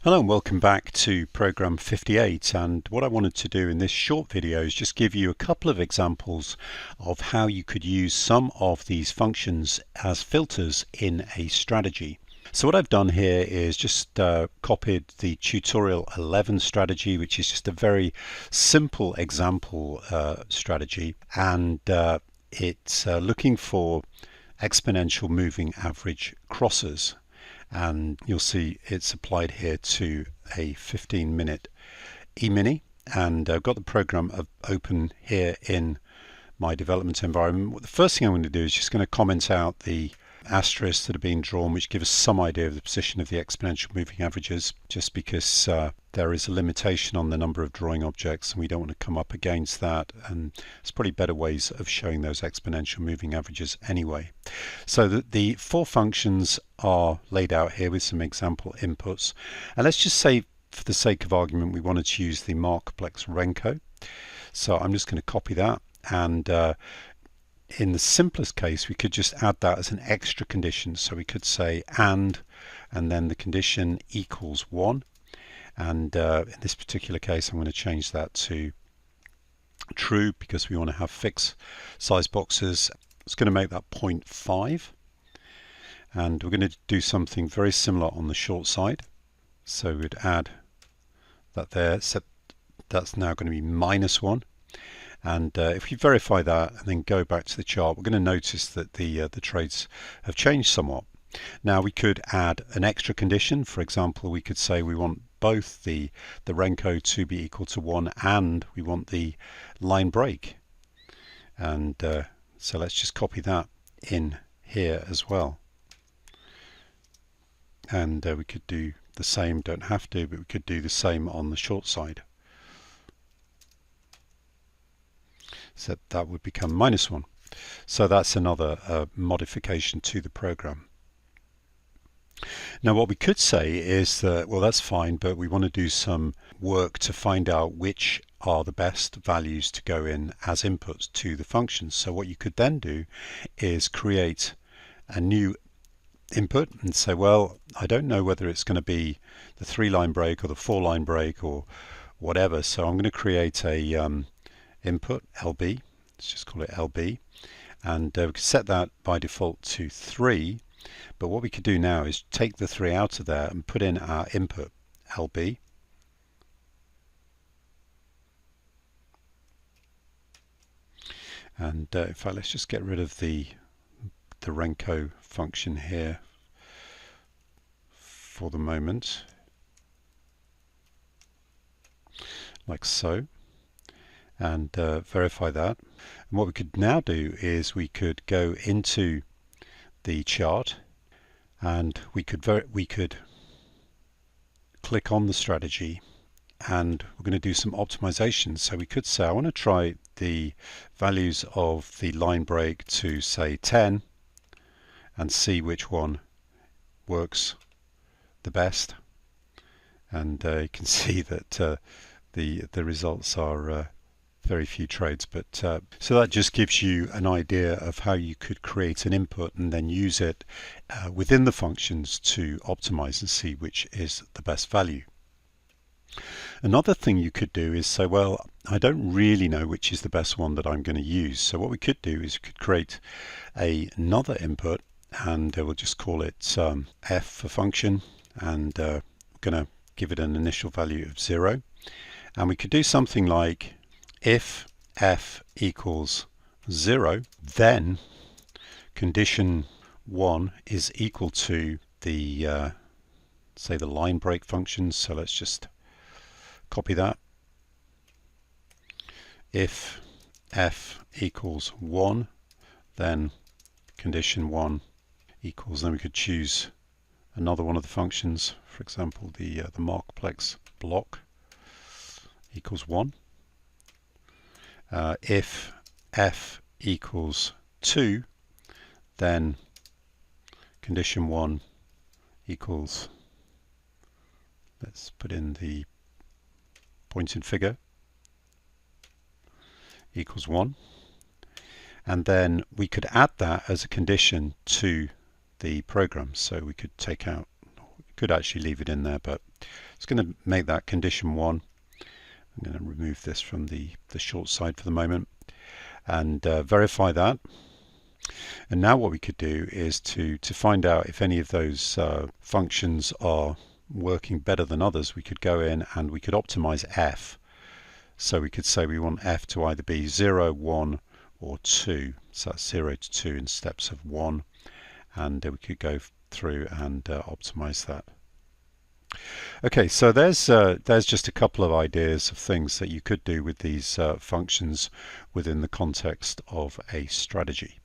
Hello and welcome back to program 58, and what I wanted to do in this short video is just give you a couple of examples of how you could use some of these functions as filters in a strategy. So what I've done here is just copied the tutorial 11 strategy, which is just a very simple example strategy, and it's looking for exponential moving average crosses. And you'll see it's applied here to a 15-minute E-mini, and I've got the program open here in my development environment. The first thing I'm going to do is just going to comment out the asterisks that are being drawn, which give us some idea of the position of the exponential moving averages, just because there is a limitation on the number of drawing objects and we don't want to come up against that, and there's probably better ways of showing those exponential moving averages anyway. So the four functions are laid out here with some example inputs, and let's just say for the sake of argument we wanted to use the Markplex Renko. So I'm just going to copy that, and in the simplest case we could just add that as an extra condition. So we could say and then the condition equals 1, and in this particular case I'm going to change that to true because we want to have fixed size boxes. It's going to make that 0.5, and we're going to do something very similar on the short side. So we'd add that there, so that's now going to be -1. And if we verify that and then go back to the chart, we're going to notice that the trades have changed somewhat. Now we could add an extra condition. For example, we could say we want both the Renko to be equal to 1 and we want the line break. And so let's just copy that in here as well. And we could do the same, don't have to, but we could do the same on the short side. So that would become -1. So that's another modification to the program. Now what we could say is that, well, that's fine, but we want to do some work to find out which are the best values to go in as inputs to the functions. So what you could then do is create a new input and say, well, I don't know whether it's going to be the 3-line break or the 4-line break or whatever, so I'm going to create a input LB. Let's just call it LB, and we could set that by default to 3, but what we could do now is take the 3 out of there and put in our input LB, and in fact let's just get rid of the Renko function here for the moment, like so, and verify that. And what we could now do is we could go into the chart and we could click on the strategy, and we're going to do some optimization. So we could say I want to try the values of the line break to say 10 and see which one works the best, and you can see that the results are very few trades, but so that just gives you an idea of how you could create an input and then use it within the functions to optimize and see which is the best value. Another thing you could do is say, well, I don't really know which is the best one that I'm going to use. So what we could do is we could create another input, and we'll just call it f for function, and we're going to give it an initial value of 0. And we could do something like, if f equals 0, then condition 1 is equal to the say the line break function. So let's just copy that. If f equals 1, then condition 1 equals, then we could choose another one of the functions, for example the Markplex block equals 1. If f equals 2, then condition 1 equals, let's put in the pointing figure, equals 1, and then we could add that as a condition to the program. So we could take out, Could actually leave it in there, but it's going to make that condition 1. I'm going to remove this from the short side for the moment and verify that. And now what we could do is to find out if any of those functions are working better than others. We could go in and we could optimize f. So we could say we want f to either be 0, 1 or 2. So that's 0 to 2 in steps of 1, and we could go through and optimize that. Okay, so there's just a couple of ideas of things that you could do with these functions within the context of a strategy.